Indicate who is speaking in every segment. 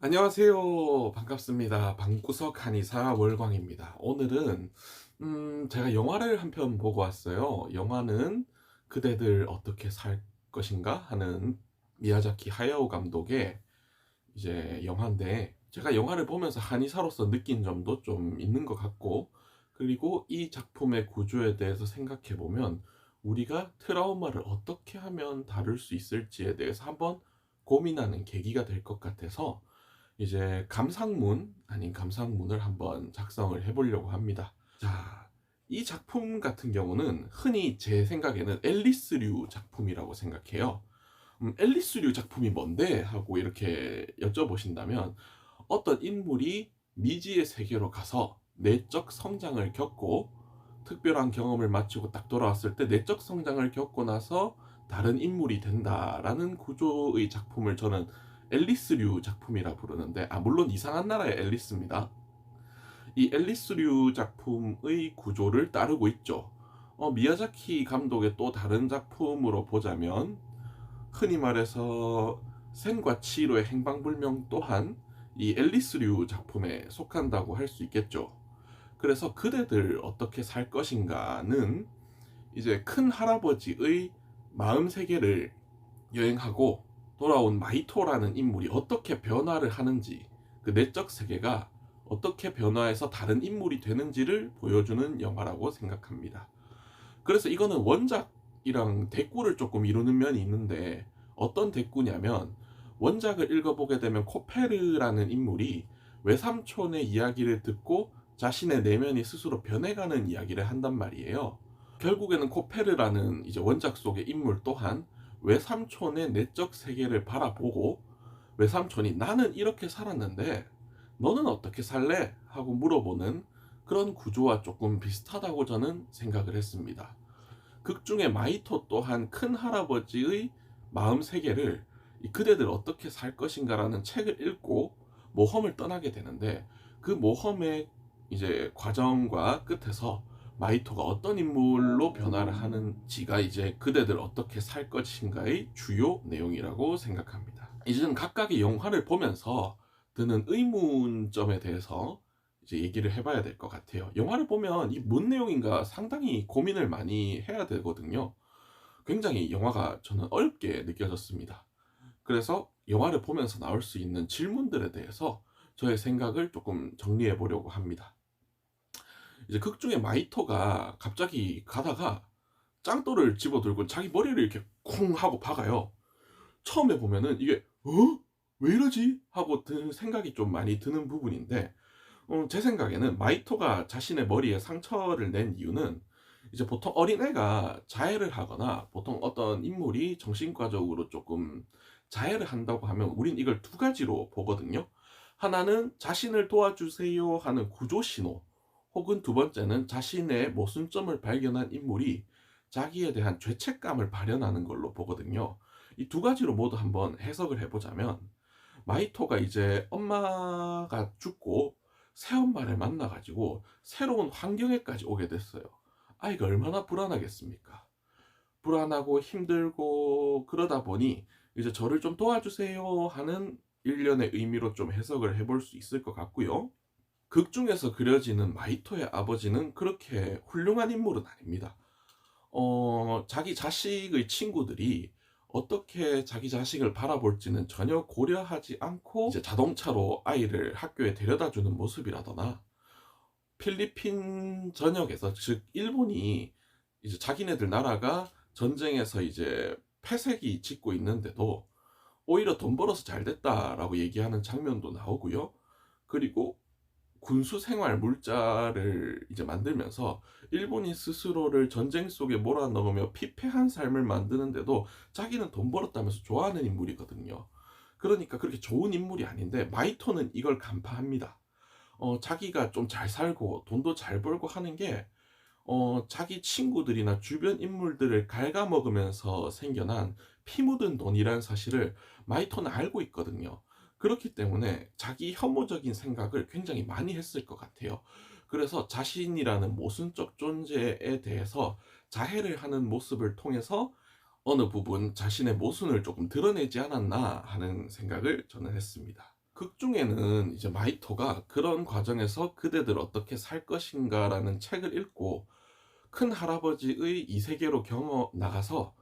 Speaker 1: 안녕하세요. 반갑습니다. 방구석 한의사 월광입니다. 오늘은 제가 영화를 한 편 보고 왔어요. 영화는 그대들 어떻게 살 것인가 하는 미야자키 하야오 감독의 이제 영화인데, 제가 영화를 보면서 한의사로서 느낀 점도 좀 있는 것 같고, 그리고 이 작품의 구조에 대해서 생각해 보면 우리가 트라우마를 어떻게 하면 다룰 수 있을지에 대해서 한번 고민하는 계기가 될 것 같아서 이제 감상문 아닌 감상문을 한번 작성을 해보려고 합니다. 자, 이 작품 같은 경우는 흔히 제 생각에는 앨리스류 작품이라고 생각해요. 앨리스류 작품이 뭔데? 하고 이렇게 여쭤보신다면, 어떤 인물이 미지의 세계로 가서 내적 성장을 겪고 특별한 경험을 마치고 딱 돌아왔을 때 내적 성장을 겪고 나서 다른 인물이 된다라는 구조의 작품을 저는 앨리스류 작품이라 부르는데, 물론 이상한 나라의 앨리스입니다. 이 앨리스류 작품의 구조를 따르고 있죠. 미야자키 감독의 또 다른 작품으로 보자면 흔히 말해서 센과 치히로의 행방불명 또한 이 앨리스류 작품에 속한다고 할 수 있겠죠. 그래서 그대들 어떻게 살 것인가는 이제 큰 할아버지의 마음 세계를 여행하고 돌아온 마이토라는 인물이 어떻게 변화를 하는지, 그 내적 세계가 어떻게 변화해서 다른 인물이 되는지를 보여주는 영화라고 생각합니다. 그래서 이거는 원작이랑 대꾸를 조금 이루는 면이 있는데, 어떤 대꾸냐면, 원작을 읽어보게 되면 코페르라는 인물이 외삼촌의 이야기를 듣고 자신의 내면이 스스로 변해가는 이야기를 한단 말이에요. 결국에는 코페르라는 이제 원작 속의 인물 또한 외삼촌의 내적 세계를 바라보고, 외삼촌이 나는 이렇게 살았는데 너는 어떻게 살래? 하고 물어보는 그런 구조와 조금 비슷하다고 저는 생각을 했습니다. 극 중에 마이토 또한 큰 할아버지의 마음 세계를 그대들 어떻게 살 것인가라는 책을 읽고 모험을 떠나게 되는데, 그 모험의 이제 과정과 끝에서 마이토가 어떤 인물로 변화를 하는지가 이제 그대들 어떻게 살 것인가의 주요 내용이라고 생각합니다. 이제는 각각의 영화를 보면서 드는 의문점에 대해서 이제 얘기를 해봐야 될 것 같아요. 영화를 보면 이 뭔 내용인가 상당히 고민을 많이 해야 되거든요. 굉장히 영화가 저는 어렵게 느껴졌습니다. 그래서 영화를 보면서 나올 수 있는 질문들에 대해서 저의 생각을 조금 정리해 보려고 합니다. 이제 극 중에 마이토가 갑자기 가다가 짱돌을 집어들고 자기 머리를 이렇게 쿵 하고 박아요. 처음에 보면은 이게 왜 이러지? 하고 드는 생각이 좀 많이 드는 부분인데, 제 생각에는 마이토가 자신의 머리에 상처를 낸 이유는, 이제 보통 어린애가 자해를 하거나 보통 어떤 인물이 정신과적으로 조금 자해를 한다고 하면 우린 이걸 두 가지로 보거든요. 하나는 자신을 도와주세요 하는 구조 신호, 혹은 두 번째는 자신의 모순점을 발견한 인물이 자기에 대한 죄책감을 발현하는 걸로 보거든요. 이 두 가지로 모두 한번 해석을 해보자면, 마이토가 이제 엄마가 죽고 새엄마를 만나가지고 새로운 환경에까지 오게 됐어요. 아이가 얼마나 불안하겠습니까? 불안하고 힘들고 그러다 보니 이제 저를 좀 도와주세요 하는 일련의 의미로 좀 해석을 해볼 수 있을 것 같고요. 극 중에서 그려지는 마이토의 아버지는 그렇게 훌륭한 인물은 아닙니다. 자기 자식의 친구들이 어떻게 자기 자식을 바라볼지는 전혀 고려하지 않고 이제 자동차로 아이를 학교에 데려다 주는 모습이라거나, 필리핀 전역에서, 즉 일본이 이제 자기네들 나라가 전쟁에서 이제 폐색이 짓고 있는데도 오히려 돈 벌어서 잘 됐다라고 얘기하는 장면도 나오고요. 그리고 군수 생활 물자를 이제 만들면서 일본인 스스로를 전쟁 속에 몰아넣으며 피폐한 삶을 만드는데도 자기는 돈 벌었다면서 좋아하는 인물이거든요. 그러니까 그렇게 좋은 인물이 아닌데 마이토는 이걸 간파합니다. 자기가 좀 잘 살고 돈도 잘 벌고 하는 게 자기 친구들이나 주변 인물들을 갉아먹으면서 생겨난 피 묻은 돈이라는 사실을 마이토는 알고 있거든요. 그렇기 때문에 자기 혐오적인 생각을 굉장히 많이 했을 것 같아요. 그래서 자신이라는 모순적 존재에 대해서 자해를 하는 모습을 통해서 어느 부분 자신의 모순을 조금 드러내지 않았나 하는 생각을 저는 했습니다. 극 중에는 이제 마이토가 그런 과정에서 그대들 어떻게 살 것인가라는 책을 읽고 큰 할아버지의 이 세계로 경험 나가서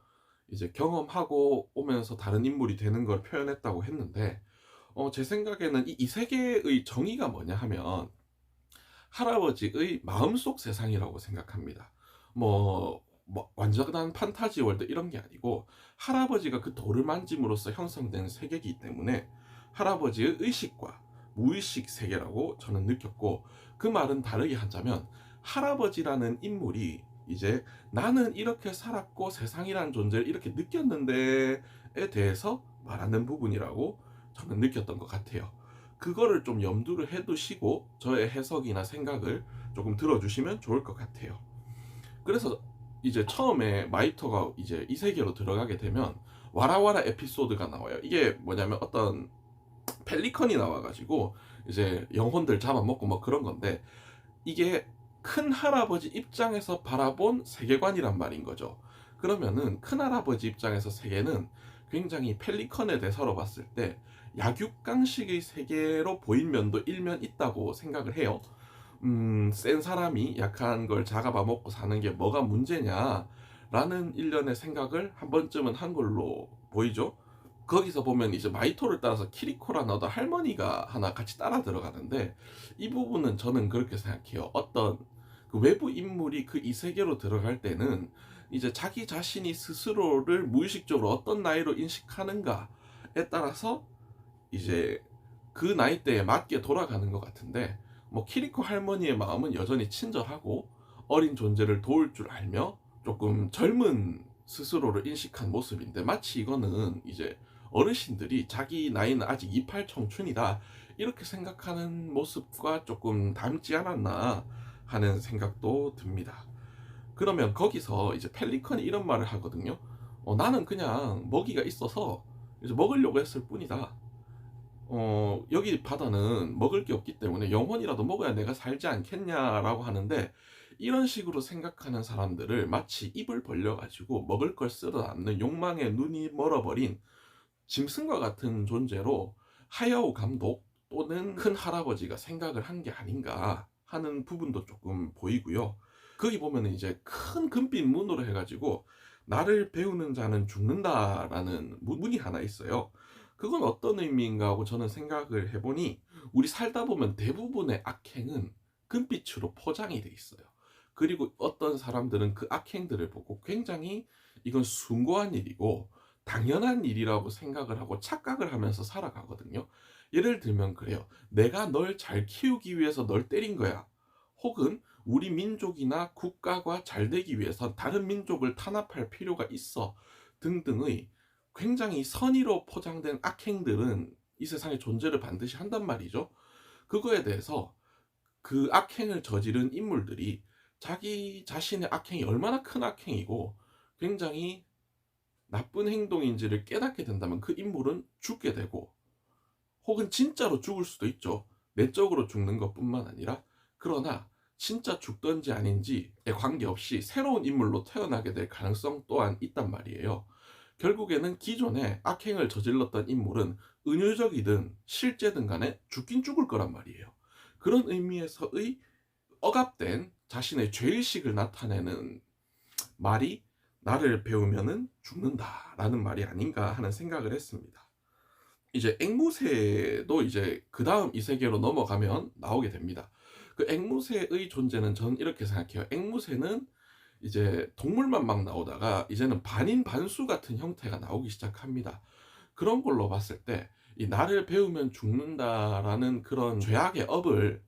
Speaker 1: 이제 경험하고 오면서 다른 인물이 되는 걸 표현했다고 했는데, 제 생각에는 이 세계의 정의가 뭐냐 하면 할아버지의 마음속 세상이라고 생각합니다. 완전한 판타지 월드 이런 게 아니고 할아버지가 그 돌을 만짐으로써 형성된 세계이기 때문에 할아버지의 의식과 무의식 세계라고 저는 느꼈고, 그 말은 다르게 하자면 할아버지라는 인물이 이제 나는 이렇게 살았고 세상이란 존재를 이렇게 느꼈는데에 대해서 말하는 부분이라고 저는 느꼈던 것 같아요. 그거를 좀 염두를 해두시고 저의 해석이나 생각을 조금 들어주시면 좋을 것 같아요. 그래서 이제 처음에 마이토가 이제 이 세계로 들어가게 되면 와라와라 에피소드가 나와요. 이게 뭐냐면 어떤 펠리컨이 나와가지고 이제 영혼들 잡아먹고 뭐 그런 건데, 이게 큰 할아버지 입장에서 바라본 세계관이란 말인 거죠. 그러면은 큰 할아버지 입장에서 세계는 굉장히 펠리컨에 대해서로 봤을 때 약육강식의 세계로 보인 면도 일면 있다고 생각을 해요. 센 사람이 약한 걸 잡아먹고 사는 게 뭐가 문제냐라는 일련의 생각을 한 번쯤은 한 걸로 보이죠. 거기서 보면 이제 마이토를 따라서 키리코라는 어떤 할머니가 하나 같이 따라 들어가는데, 이 부분은 저는 그렇게 생각해요. 어떤 그 외부 인물이 그 이 세계로 들어갈 때는 이제 자기 자신이 스스로를 무의식적으로 어떤 나이로 인식하는가에 따라서 이제 그 나이대에 맞게 돌아가는 것 같은데, 키리코 할머니의 마음은 여전히 친절하고 어린 존재를 도울 줄 알며 조금 젊은 스스로를 인식한 모습인데, 마치 이거는 이제 어르신들이 자기 나이는 아직 이팔 청춘이다 이렇게 생각하는 모습과 조금 닮지 않았나 하는 생각도 듭니다. 그러면 거기서 이제 펠리컨이 이런 말을 하거든요. 나는 그냥 먹이가 있어서 이제 먹으려고 했을 뿐이다. 여기 바다는 먹을 게 없기 때문에 영원이라도 먹어야 내가 살지 않겠냐라고 하는데, 이런 식으로 생각하는 사람들을 마치 입을 벌려가지고 먹을 걸 쓸어 담는 욕망에 눈이 멀어버린 짐승과 같은 존재로 하야오 감독 또는 큰 할아버지가 생각을 한 게 아닌가 하는 부분도 조금 보이고요. 거기 보면은 이제 큰 금빛 문으로 해가지고 나를 배우는 자는 죽는다라는 문이 하나 있어요. 그건 어떤 의미인가 하고 저는 생각을 해보니, 우리 살다 보면 대부분의 악행은 금빛으로 포장이 돼 있어요. 그리고 어떤 사람들은 그 악행들을 보고 굉장히 이건 숭고한 일이고 당연한 일이라고 생각을 하고 착각을 하면서 살아가거든요. 예를 들면 그래요. 내가 널 잘 키우기 위해서 널 때린 거야. 혹은 우리 민족이나 국가가 잘 되기 위해서 다른 민족을 탄압할 필요가 있어 등등의 굉장히 선의로 포장된 악행들은 이 세상에 존재를 반드시 한단 말이죠. 그거에 대해서 그 악행을 저지른 인물들이 자기 자신의 악행이 얼마나 큰 악행이고 굉장히 나쁜 행동인지를 깨닫게 된다면 그 인물은 죽게 되고, 혹은 진짜로 죽을 수도 있죠. 내적으로 죽는 것뿐만 아니라. 그러나 진짜 죽던지 아닌지에 관계없이 새로운 인물로 태어나게 될 가능성 또한 있단 말이에요. 결국에는 기존에 악행을 저질렀던 인물은 은유적이든 실제든 간에 죽긴 죽을 거란 말이에요. 그런 의미에서의 억압된 자신의 죄의식을 나타내는 말이 나를 배우면은 죽는다라는 말이 아닌가 하는 생각을 했습니다. 이제 앵무새도 이제 그 다음 이 세계로 넘어가면 나오게 됩니다. 그 앵무새의 존재는 저는 이렇게 생각해요. 앵무새는 이제 동물만 막 나오다가 이제는 반인 반수 같은 형태가 나오기 시작합니다. 그런 걸로 봤을 때 이 나를 배우면 죽는다라는 그런 죄악의 업을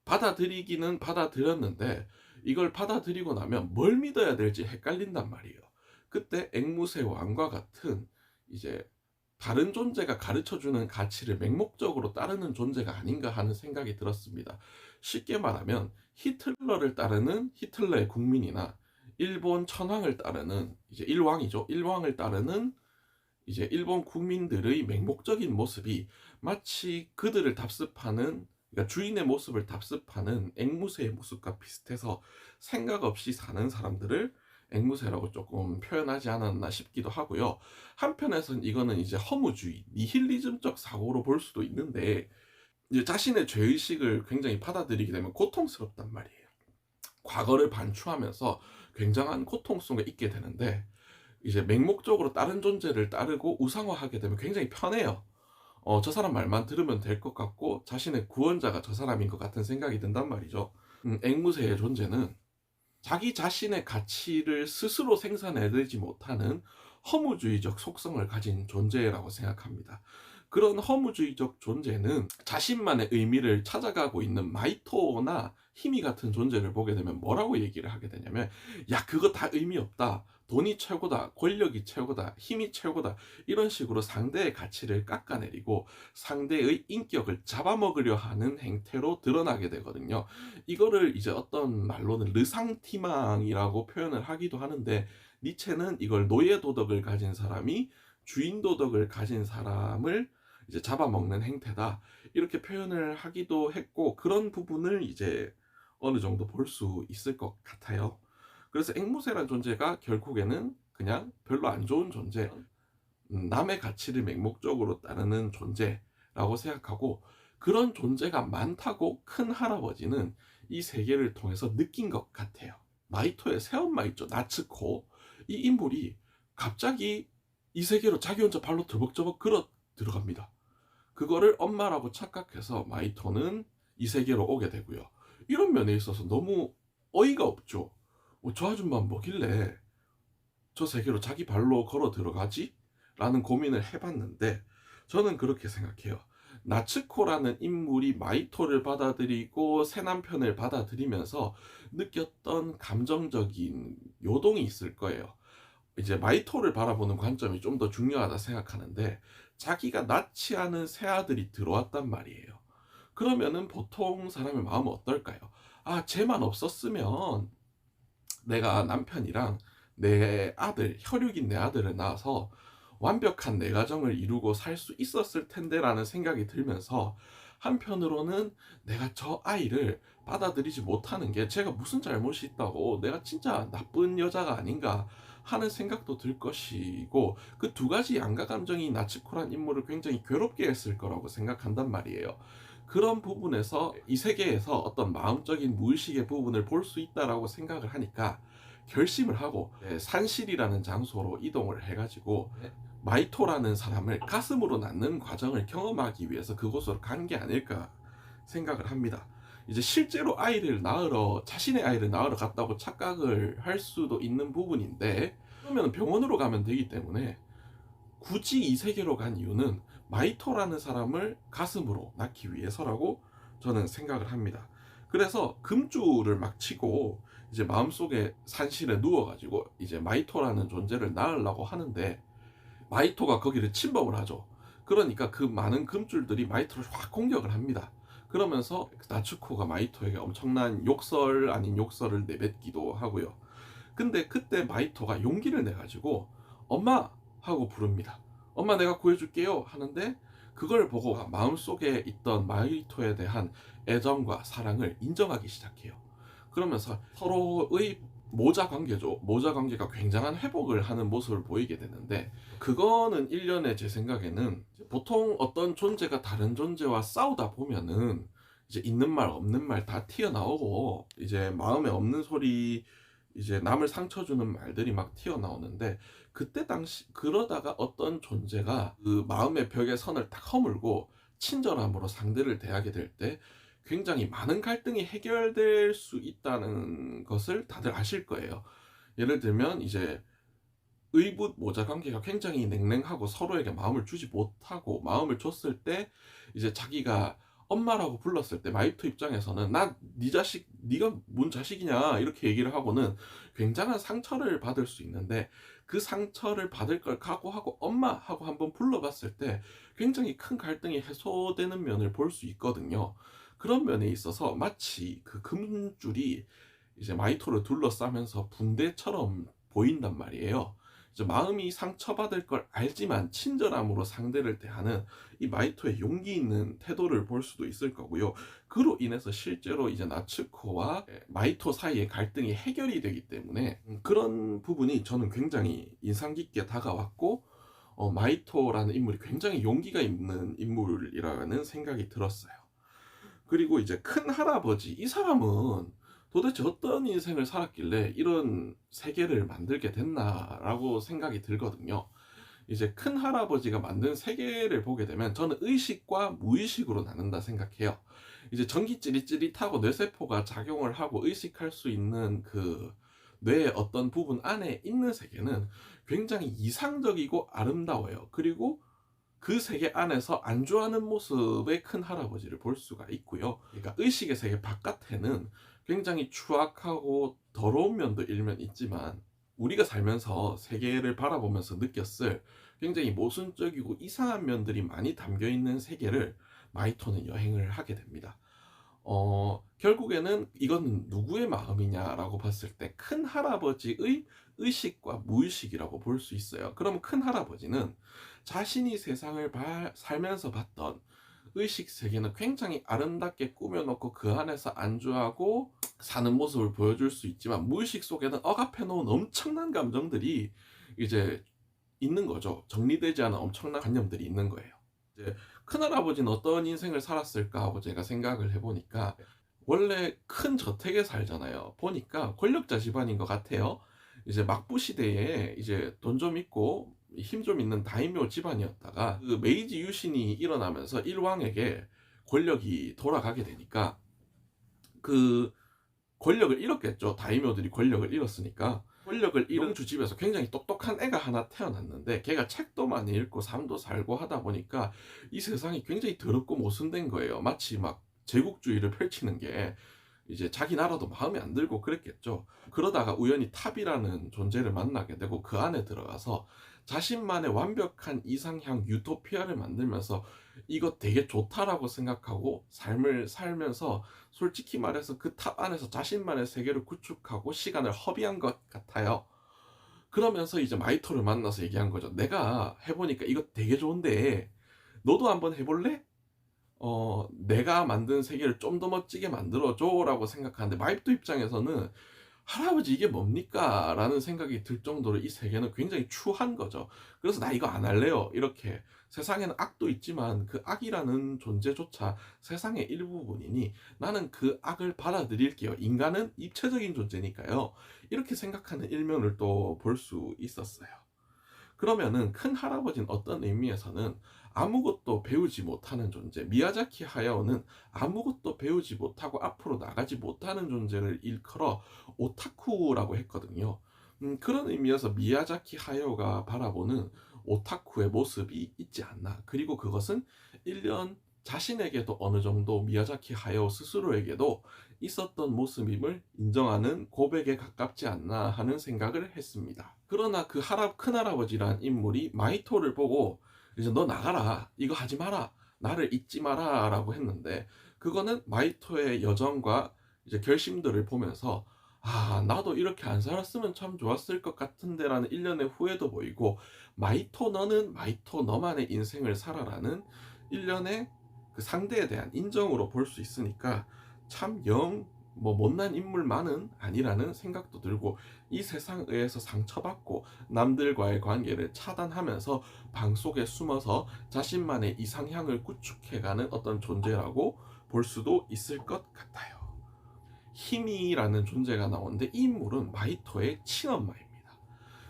Speaker 1: 받아들이기는 받아들였는데, 이걸 받아들이고 나면 뭘 믿어야 될지 헷갈린단 말이에요. 그때 앵무새 왕과 같은 이제 다른 존재가 가르쳐주는 가치를 맹목적으로 따르는 존재가 아닌가 하는 생각이 들었습니다. 쉽게 말하면 히틀러를 따르는 히틀러의 국민이나 일본 천황을 따르는 이제 일왕이죠. 일왕을 따르는 이제 일본 국민들의 맹목적인 모습이 마치 그들을 답습하는, 그러니까 주인의 모습을 답습하는 앵무새의 모습과 비슷해서 생각 없이 사는 사람들을 앵무새라고 조금 표현하지 않았나 싶기도 하고요. 한편에선 이거는 이제 허무주의, 니힐리즘적 사고로 볼 수도 있는데 이제 자신의 죄의식을 굉장히 받아들이게 되면 고통스럽단 말이에요. 과거를 반추하면서 굉장한 고통 속에 있게 되는데 이제 맹목적으로 다른 존재를 따르고 우상화하게 되면 굉장히 편해요. 저 사람 말만 들으면 될 것 같고 자신의 구원자가 저 사람인 것 같은 생각이 든단 말이죠. 앵무새의 존재는 자기 자신의 가치를 스스로 생산해내지 못하는 허무주의적 속성을 가진 존재라고 생각합니다. 그런 허무주의적 존재는 자신만의 의미를 찾아가고 있는 마이토나 히미 같은 존재를 보게 되면 뭐라고 얘기를 하게 되냐면, 야, 그거 다 의미 없다. 돈이 최고다. 권력이 최고다. 힘이 최고다. 이런 식으로 상대의 가치를 깎아내리고 상대의 인격을 잡아먹으려 하는 행태로 드러나게 되거든요. 이거를 이제 어떤 말로는 르상티망이라고 표현을 하기도 하는데, 니체는 이걸 노예 도덕을 가진 사람이 주인 도덕을 가진 사람을 이제 잡아먹는 행태다, 이렇게 표현을 하기도 했고, 그런 부분을 이제 어느 정도 볼 수 있을 것 같아요. 그래서 앵무새란 존재가 결국에는 그냥 별로 안 좋은 존재, 남의 가치를 맹목적으로 따르는 존재라고 생각하고, 그런 존재가 많다고 큰 할아버지는 이 세계를 통해서 느낀 것 같아요. 마이토의 새엄마 있죠, 나츠코. 이 인물이 갑자기 이 세계로 자기 혼자 발로 들벅저벅 걸어 들어갑니다. 그거를 엄마라고 착각해서 마이토는 이 세계로 오게 되고요. 이런 면에 있어서 너무 어이가 없죠. 저 아줌마 뭐길래 저 세계로 자기 발로 걸어 들어가지? 라는 고민을 해봤는데, 저는 그렇게 생각해요. 나츠코라는 인물이 마이토를 받아들이고 새 남편을 받아들이면서 느꼈던 감정적인 요동이 있을 거예요. 이제 마이토를 바라보는 관점이 좀 더 중요하다 생각하는데, 자기가 낳지 않은 새 아들이 들어왔단 말이에요. 그러면은 보통 사람의 마음은 어떨까요? 아, 쟤만 없었으면 내가 남편이랑 내 아들, 혈육인 내 아들을 낳아서 완벽한 내 가정을 이루고 살 수 있었을 텐데라는 생각이 들면서, 한편으로는 내가 저 아이를 받아들이지 못하는 게 제가 무슨 잘못이 있다고, 내가 진짜 나쁜 여자가 아닌가 하는 생각도 들 것이고, 그 두 가지 양가 감정이 나츠코란 인물을 굉장히 괴롭게 했을 거라고 생각한단 말이에요. 그런 부분에서 이 세계에서 어떤 마음적인 무의식의 부분을 볼 수 있다라고 생각을 하니까 결심을 하고 산실이라는 장소로 이동을 해가지고 마이토라는 사람을 가슴으로 낳는 과정을 경험하기 위해서 그곳으로 간 게 아닐까 생각을 합니다. 이제 실제로 자신의 아이를 낳으러 갔다고 착각을 할 수도 있는 부분인데, 그러면 병원으로 가면 되기 때문에 굳이 이 세계로 간 이유는 마이토라는 사람을 가슴으로 낳기 위해서라고 저는 생각을 합니다. 그래서 금줄을 막 치고 이제 마음속에 산실에 누워가지고 이제 마이토라는 존재를 낳으려고 하는데, 마이토가 거기를 침범을 하죠. 그러니까 그 많은 금줄들이 마이토를 확 공격을 합니다. 그러면서 나츠코가 마이토에게 엄청난 욕설 아닌 욕설을 내뱉기도 하고요. 근데 그때 마이토가 용기를 내가지고 엄마 하고 부릅니다. 엄마, 내가 구해줄게요 하는데, 그걸 보고 마음속에 있던 마이토에 대한 애정과 사랑을 인정하기 시작해요. 그러면서 서로의 모자 관계죠. 모자 관계가 굉장한 회복을 하는 모습을 보이게 되는데, 그거는 일련의 제 생각에는 보통 어떤 존재가 다른 존재와 싸우다 보면은 이제 있는 말 없는 말 다 튀어나오고, 이제 마음에 없는 소리, 이제 남을 상처 주는 말들이 막 튀어나오는데, 그때 당시 그러다가 어떤 존재가 그 마음의 벽에 선을 딱 허물고 친절함으로 상대를 대하게 될 때 굉장히 많은 갈등이 해결될 수 있다는 것을 다들 아실 거예요. 예를 들면 이제 의붓 모자 관계가 굉장히 냉랭하고 서로에게 마음을 주지 못하고, 마음을 줬을 때 이제 자기가 엄마라고 불렀을 때 마이토 입장에서는 나 네 자식, 네가 뭔 자식이냐 이렇게 얘기를 하고는 굉장한 상처를 받을 수 있는데, 그 상처를 받을 걸 각오하고 엄마 하고 한번 불러봤을 때 굉장히 큰 갈등이 해소되는 면을 볼 수 있거든요. 그런 면에 있어서 마치 그 금줄이 이제 마이토를 둘러싸면서 붕대처럼 보인단 말이에요. 이제 마음이 상처받을 걸 알지만 친절함으로 상대를 대하는 이 마이토의 용기 있는 태도를 볼 수도 있을 거고요. 그로 인해서 실제로 이제 나츠코와 마이토 사이의 갈등이 해결이 되기 때문에 그런 부분이 저는 굉장히 인상 깊게 다가왔고, 마이토라는 인물이 굉장히 용기가 있는 인물이라는 생각이 들었어요. 그리고 이제 큰 할아버지, 이 사람은 도대체 어떤 인생을 살았길래 이런 세계를 만들게 됐나라고 생각이 들거든요. 이제 큰 할아버지가 만든 세계를 보게 되면 저는 의식과 무의식으로 나눈다 생각해요. 이제 전기 찌릿찌릿하고 뇌세포가 작용을 하고 의식할 수 있는 그 뇌의 어떤 부분 안에 있는 세계는 굉장히 이상적이고 아름다워요. 그리고 그 세계 안에서 안주하는 모습의 큰 할아버지를 볼 수가 있고요. 그러니까 의식의 세계 바깥에는 굉장히 추악하고 더러운 면도 일면 있지만, 우리가 살면서 세계를 바라보면서 느꼈을 굉장히 모순적이고 이상한 면들이 많이 담겨 있는 세계를 마이토는 여행을 하게 됩니다. 결국에는 이건 누구의 마음이냐라고 봤을 때 큰 할아버지의 의식과 무의식이라고 볼 수 있어요. 그럼 큰 할아버지는 자신이 세상을 살면서 봤던 의식 세계는 굉장히 아름답게 꾸며놓고 그 안에서 안주하고 사는 모습을 보여줄 수 있지만, 무의식 속에는 억압해 놓은 엄청난 감정들이 이제 있는 거죠. 정리되지 않은 엄청난 관념들이 있는 거예요. 이제 큰할아버지는 어떤 인생을 살았을까 하고 제가 생각을 해보니까, 원래 큰 저택에 살잖아요. 보니까 권력자 집안인 것 같아요. 이제 막부 시대에 이제 돈 좀 있고 힘 좀 있는 다이묘 집안이었다가 그 메이지 유신이 일어나면서 일왕에게 권력이 돌아가게 되니까 그 권력을 잃었겠죠. 다이묘들이 권력을 잃었으니까. 권력을 잃은 주 집에서 굉장히 똑똑한 애가 하나 태어났는데, 걔가 책도 많이 읽고 삶도 살고 하다 보니까 이 세상이 굉장히 더럽고 모순된 거예요. 마치 막 제국주의를 펼치는 게 이제 자기 나라도 마음에 안 들고 그랬겠죠. 그러다가 우연히 탑이라는 존재를 만나게 되고 그 안에 들어가서 자신만의 완벽한 이상향 유토피아를 만들면서 이거 되게 좋다라고 생각하고 삶을 살면서, 솔직히 말해서 그 탑 안에서 자신만의 세계를 구축하고 시간을 허비한 것 같아요. 그러면서 이제 마이토를 만나서 얘기한 거죠. 내가 해보니까 이거 되게 좋은데 너도 한번 해볼래? 내가 만든 세계를 좀 더 멋지게 만들어줘 라고 생각하는데, 마이토 입장에서는 할아버지 이게 뭡니까? 라는 생각이 들 정도로 이 세계는 굉장히 추한 거죠. 그래서 나 이거 안 할래요. 이렇게 세상에는 악도 있지만 그 악이라는 존재조차 세상의 일부분이니 나는 그 악을 받아들일게요. 인간은 입체적인 존재니까요. 이렇게 생각하는 일면을 또 볼 수 있었어요. 그러면은 큰 할아버지는 어떤 의미에서는 아무것도 배우지 못하는 존재, 미야자키 하야오는 아무것도 배우지 못하고 앞으로 나가지 못하는 존재를 일컬어 오타쿠라고 했거든요. 그런 의미에서 미야자키 하야오가 바라보는 오타쿠의 모습이 있지 않나. 그리고 그것은 일련 자신에게도 어느 정도 미야자키 하야오 스스로에게도 있었던 모습임을 인정하는 고백에 가깝지 않나 하는 생각을 했습니다. 그러나 그 큰할아버지란 인물이 마이토를 보고 이제 너 나가라, 이거 하지 마라, 나를 잊지 마라 라고 했는데, 그거는 마이토의 여정과 이제 결심들을 보면서 나도 이렇게 안 살았으면 참 좋았을 것 같은데 라는 일련의 후회도 보이고, 마이토 너는 마이토 너만의 인생을 살아라는 일련의 그 상대에 대한 인정으로 볼 수 있으니까 참 못난 인물만은 아니라는 생각도 들고, 이 세상에서 상처받고 남들과의 관계를 차단하면서 방 속에 숨어서 자신만의 이상향을 구축해가는 어떤 존재라고 볼 수도 있을 것 같아요. 히미라는 존재가 나오는데 이 인물은 마이토의 친엄마입니다.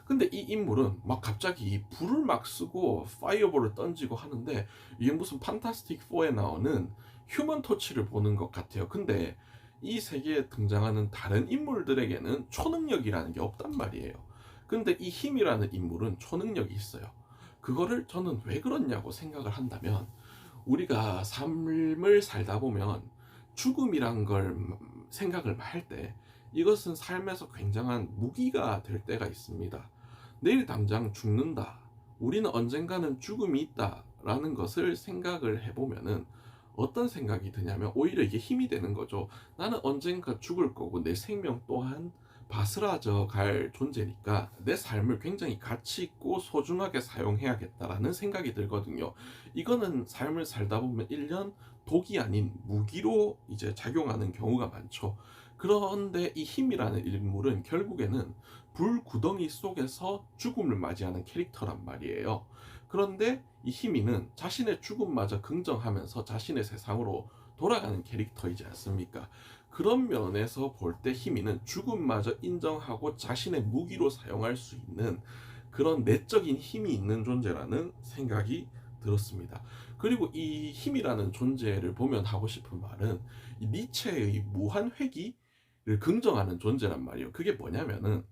Speaker 1: 근데 이 인물은 막 갑자기 불을 막 쓰고 파이어볼을 던지고 하는데, 이게 무슨 판타스틱 4에 나오는 휴먼 토치를 보는 것 같아요. 근데 이 세계에 등장하는 다른 인물들에게는 초능력이라는 게 없단 말이에요. 근데 이 힘이라는 인물은 초능력이 있어요. 그거를 저는 왜 그렇냐고 생각을 한다면, 우리가 삶을 살다 보면 죽음이란 걸 생각을 할 때 이것은 삶에서 굉장한 무기가 될 때가 있습니다. 내일 당장 죽는다, 우리는 언젠가는 죽음이 있다 라는 것을 생각을 해보면은 어떤 생각이 드냐면 오히려 이게 힘이 되는 거죠. 나는 언젠가 죽을 거고 내 생명 또한 바스라져 갈 존재니까 내 삶을 굉장히 가치 있고 소중하게 사용해야겠다라는 생각이 들거든요. 이거는 삶을 살다 보면 일련 독이 아닌 무기로 이제 작용하는 경우가 많죠. 그런데 이 힘이라는 인물은 결국에는 불 구덩이 속에서 죽음을 맞이하는 캐릭터란 말이에요. 그런데 이 희미는 자신의 죽음마저 긍정하면서 자신의 세상으로 돌아가는 캐릭터이지 않습니까? 그런 면에서 볼 때 희미는 죽음마저 인정하고 자신의 무기로 사용할 수 있는 그런 내적인 힘이 있는 존재라는 생각이 들었습니다. 그리고 이 힘이라는 존재를 보면 하고 싶은 말은 이 니체의 무한 회귀를 긍정하는 존재란 말이에요. 그게 뭐냐면은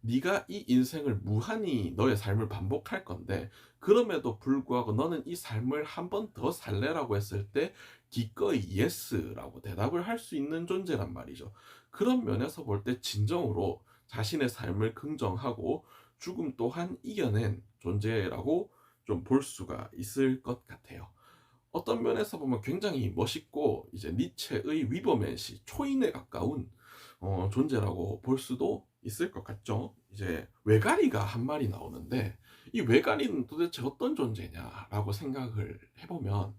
Speaker 1: 네가 이 인생을 무한히 너의 삶을 반복할 건데 그럼에도 불구하고 너는 이 삶을 한 번 더 살래라고 했을 때 기꺼이 예스라고 대답을 할 수 있는 존재란 말이죠. 그런 면에서 볼 때 진정으로 자신의 삶을 긍정하고 죽음 또한 이겨낸 존재라고 좀 볼 수가 있을 것 같아요. 어떤 면에서 보면 굉장히 멋있고 이제 니체의 위버맨시 초인에 가까운 존재라고 볼 수도 있을 것 같죠. 이제 외가리가 한 마리 나오는데 이 외가리는 도대체 어떤 존재냐라고 생각을 해보면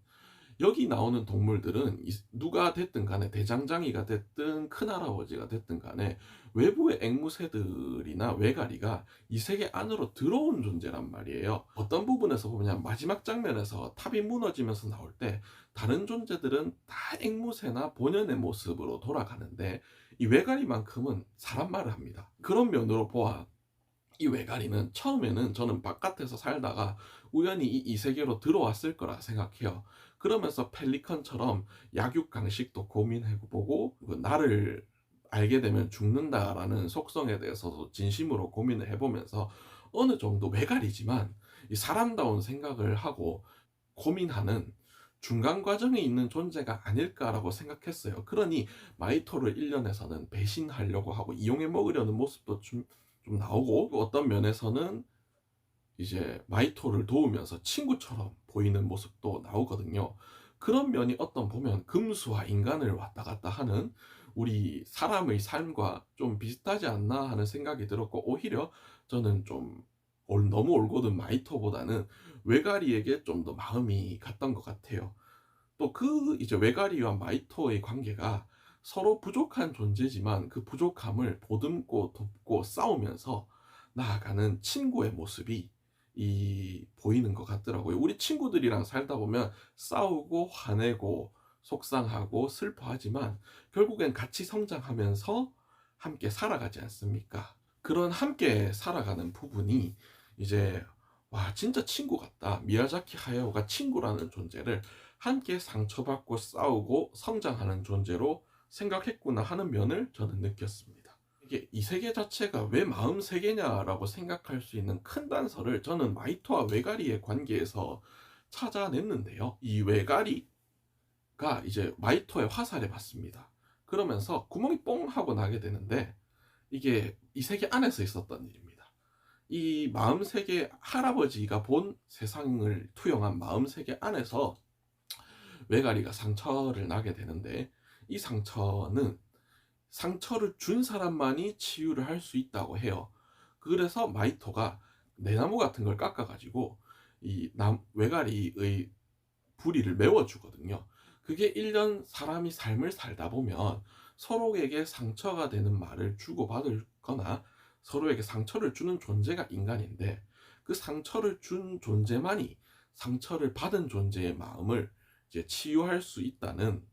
Speaker 1: 여기 나오는 동물들은 누가 됐든 간에 대장장이가 됐든 큰할아버지가 됐든 간에 외부의 앵무새들이나 외가리가 이 세계 안으로 들어온 존재란 말이에요. 어떤 부분에서 보면 마지막 장면에서 탑이 무너지면서 나올 때 다른 존재들은 다 앵무새나 본연의 모습으로 돌아가는데 이 외가리만큼은 사람 말을 합니다. 그런 면으로 보아 이 외가리는 처음에는 저는 바깥에서 살다가 우연히 이 세계로 들어왔을 거라 생각해요. 그러면서 펠리컨처럼 약육강식도 고민해보고 나를 알게 되면 죽는다라는 속성에 대해서도 진심으로 고민을 해보면서 어느 정도 외가리지만 이 사람다운 생각을 하고 고민하는 중간 과정에 있는 존재가 아닐까라고 생각했어요. 그러니 마이토를 일련에서는 배신하려고 하고 이용해 먹으려는 모습도 좀 나오고 어떤 면에서는 이제 마이토를 도우면서 친구처럼 보이는 모습도 나오거든요. 그런 면이 어떤 보면 금수와 인간을 왔다 갔다 하는 우리 사람의 삶과 좀 비슷하지 않나 하는 생각이 들었고 오히려 저는 좀 너무 올곧은 마이토보다는 외가리에게 좀 더 마음이 갔던 것 같아요. 또 그 이제 외가리와 마이토의 관계가 서로 부족한 존재지만 그 부족함을 보듬고 돕고 싸우면서 나아가는 친구의 모습이 보이는 것 같더라고요. 우리 친구들이랑 살다 보면 싸우고 화내고 속상하고 슬퍼하지만 결국엔 같이 성장하면서 함께 살아가지 않습니까? 그런 함께 살아가는 부분이 이제 와 진짜 친구 같다. 미야자키 하야오가 친구라는 존재를 함께 상처받고 싸우고 성장하는 존재로 생각했구나 하는 면을 저는 느꼈습니다. 이게 이 세계 자체가 왜 마음 세계냐라고 생각할 수 있는 큰 단서를 저는 마이토와 외가리의 관계에서 찾아냈는데요. 이 외가리가 이제 마이토의 화살에 맞습니다. 그러면서 구멍이 뽕 하고 나게 되는데 이게 이 세계 안에서 있었던 일입니다. 이 마음 세계 할아버지가 본 세상을 투영한 마음 세계 안에서 외가리가 상처를 나게 되는데 이 상처를 준 사람만이 치유를 할 수 있다고 해요. 그래서 마이토가 내나무 같은 걸 깎아가지고 외가리의 부리를 메워주거든요. 그게 1년 사람이 삶을 살다 보면 서로에게 상처가 되는 말을 주고받을 거나 서로에게 상처를 주는 존재가 인간인데 그 상처를 준 존재만이 상처를 받은 존재의 마음을 이제 치유할 수 있다는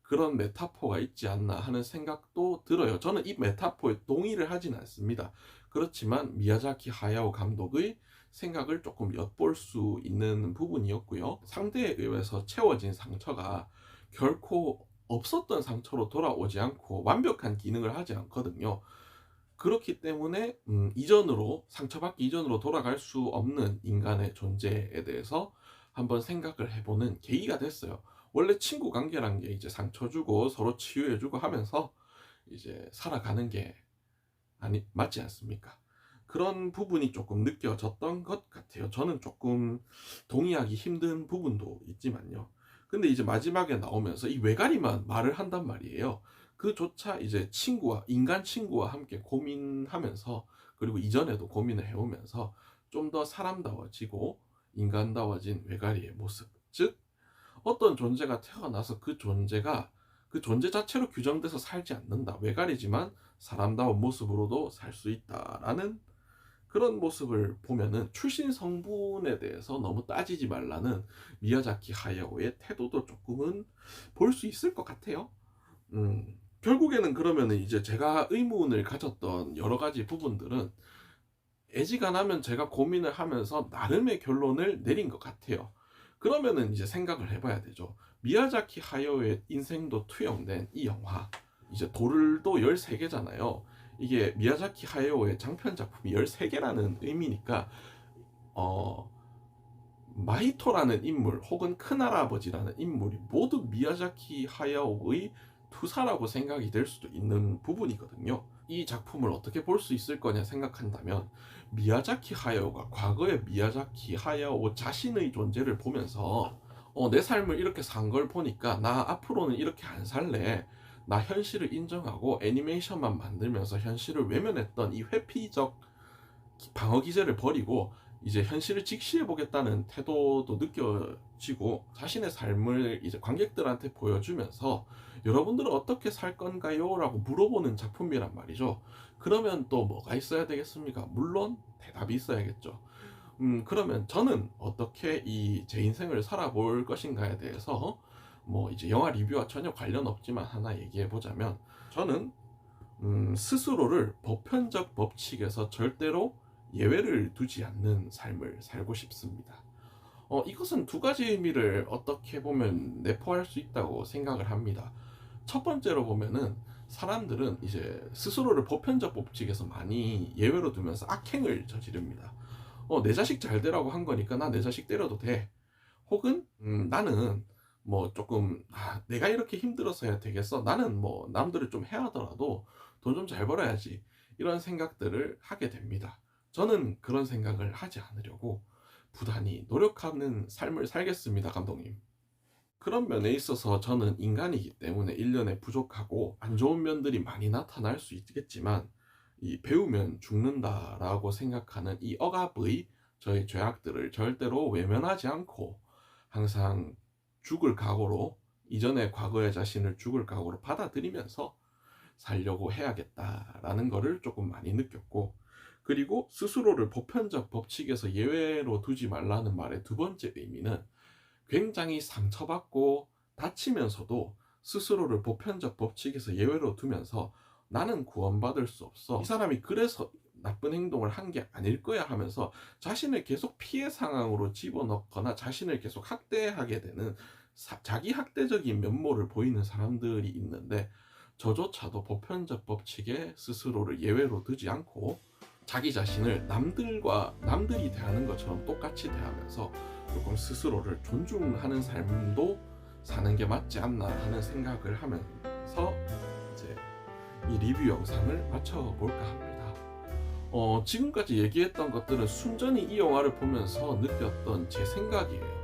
Speaker 1: 그런 메타포가 있지 않나 하는 생각도 들어요. 저는 이 메타포에 동의를 하진 않습니다. 그렇지만 미야자키 하야오 감독의 생각을 조금 엿볼 수 있는 부분이었고요. 상대에 의해서 채워진 상처가 결코 없었던 상처로 돌아오지 않고 완벽한 기능을 하지 않거든요. 그렇기 때문에 상처받기 이전으로 돌아갈 수 없는 인간의 존재에 대해서 한번 생각을 해보는 계기가 됐어요. 원래 친구 관계란 게 이제 상처 주고 서로 치유해주고 하면서 이제 살아가는 게 맞지 않습니까? 그런 부분이 조금 느껴졌던 것 같아요. 저는 조금 동의하기 힘든 부분도 있지만요. 근데 이제 마지막에 나오면서 이 외가리만 말을 한단 말이에요. 그조차 이제 인간 친구와 함께 고민하면서, 그리고 이전에도 고민을 해오면서 좀 더 사람다워지고 인간다워진 외가리의 모습, 즉 어떤 존재가 태어나서 그 존재 자체로 규정돼서 살지 않는다. 외가리지만 사람다운 모습으로도 살 수 있다라는 그런 모습을 보면은, 출신 성분에 대해서 너무 따지지 말라는 미야자키 하야오의 태도도 조금은 볼 수 있을 것 같아요. 결국에는 그러면은 이제 제가 의문을 가졌던 여러 가지 부분들은 애지간하면 제가 고민을 하면서 나름의 결론을 내린 것 같아요. 그러면은 이제 생각을 해봐야 되죠. 미야자키 하야오의 인생도 투영된 이 영화, 이제 돌도 13개잖아요. 이게 미야자키 하야오의 장편 작품이 13개라는 의미니까, 어, 마히토라는 인물 혹은 큰할아버지라는 인물이 모두 미야자키 하야오의 투사라고 생각이 될 수도 있는 부분이거든요. 이 작품을 어떻게 볼 수 있을 거냐 생각한다면, 미야자키 하야오가 과거의 미야자키 하야오 자신의 존재를 보면서 내 삶을 이렇게 산 걸 보니까 나 앞으로는 이렇게 안 살래, 나 현실을 인정하고 애니메이션만 만들면서 현실을 외면했던 이 회피적 방어 기제를 버리고 이제 현실을 직시해 보겠다는 태도도 느껴지고, 자신의 삶을 이제 관객들한테 보여주면서 여러분들은 어떻게 살 건가요? 라고 물어보는 작품이란 말이죠. 그러면 또 뭐가 있어야 되겠습니까? 물론 대답이 있어야겠죠. 그러면 저는 어떻게 제 인생을 살아볼 것인가에 대해서 뭐 이제 영화 리뷰와 전혀 관련 없지만 하나 얘기해 보자면, 저는 스스로를 보편적 법칙에서 절대로 예외를 두지 않는 삶을 살고 싶습니다. 이것은 두 가지 의미를 어떻게 보면 내포할 수 있다고 생각을 합니다. 첫 번째로 보면은, 사람들은 이제 스스로를 보편적 법칙에서 많이 예외로 두면서 악행을 저지릅니다. 내 자식 잘 되라고 한 거니까 나 내 자식 때려도 돼. 혹은 나는 뭐 조금 내가 이렇게 힘들어서 해야 되겠어, 나는 뭐 남들을 좀 해하더라도 돈 좀 잘 벌어야지, 이런 생각들을 하게 됩니다. 저는 그런 생각을 하지 않으려고 부단히 노력하는 삶을 살겠습니다, 감독님. 그런 면에 있어서 저는 인간이기 때문에 일련의 부족하고 안 좋은 면들이 많이 나타날 수 있겠지만, 이 배우면 죽는다라고 생각하는 이 억압의 저의 죄악들을 절대로 외면하지 않고 항상 죽을 각오로, 이전의 과거의 자신을 죽을 각오로 받아들이면서 살려고 해야겠다라는 거를 조금 많이 느꼈고, 그리고 스스로를 보편적 법칙에서 예외로 두지 말라는 말의 두 번째 의미는, 굉장히 상처받고 다치면서도 스스로를 보편적 법칙에서 예외로 두면서 나는 구원받을 수 없어, 이 사람이 그래서 나쁜 행동을 한 게 아닐 거야 하면서 자신을 계속 피해 상황으로 집어넣거나 자신을 계속 학대하게 되는 자기 학대적인 면모를 보이는 사람들이 있는데, 저조차도 보편적 법칙에 스스로를 예외로 두지 않고 자기 자신을 남들이 대하는 것처럼 똑같이 대하면서 조금 스스로를 존중하는 삶도 사는 게 맞지 않나 하는 생각을 하면서 이제 이 리뷰 영상을 마쳐볼까 합니다. 지금까지 얘기했던 것들은 순전히 이 영화를 보면서 느꼈던 제 생각이에요.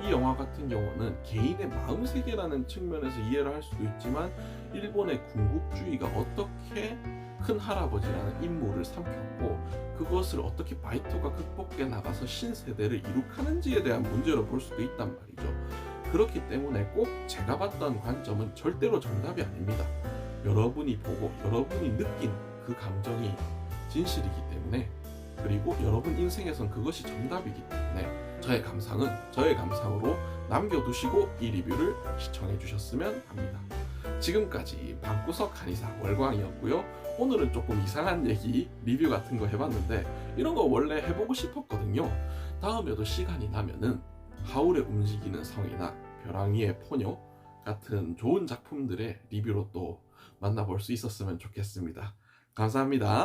Speaker 1: 이 영화 같은 경우는 개인의 마음세계라는 측면에서 이해를 할 수도 있지만, 일본의 군국주의가 어떻게 큰 할아버지라는 인물을 삼켰고 그것을 어떻게 바이토가 극복해 나가서 신세대를 이룩하는지에 대한 문제로 볼 수도 있단 말이죠. 그렇기 때문에 꼭 제가 봤던 관점은 절대로 정답이 아닙니다. 여러분이 보고 여러분이 느낀 그 감정이 진실이기 때문에, 그리고 여러분 인생에선 그것이 정답이기 때문에 저의 감상은 저의 감상으로 남겨두시고 이 리뷰를 시청해 주셨으면 합니다. 지금까지 방구석 한의사 월광이었고요. 오늘은 조금 이상한 얘기 리뷰 같은 거 해봤는데, 이런 거 원래 해보고 싶었거든요. 다음에도 시간이 나면은 하울의 움직이는 성이나 벼랑이의 포뇨 같은 좋은 작품들의 리뷰로 또 만나볼 수 있었으면 좋겠습니다. 감사합니다.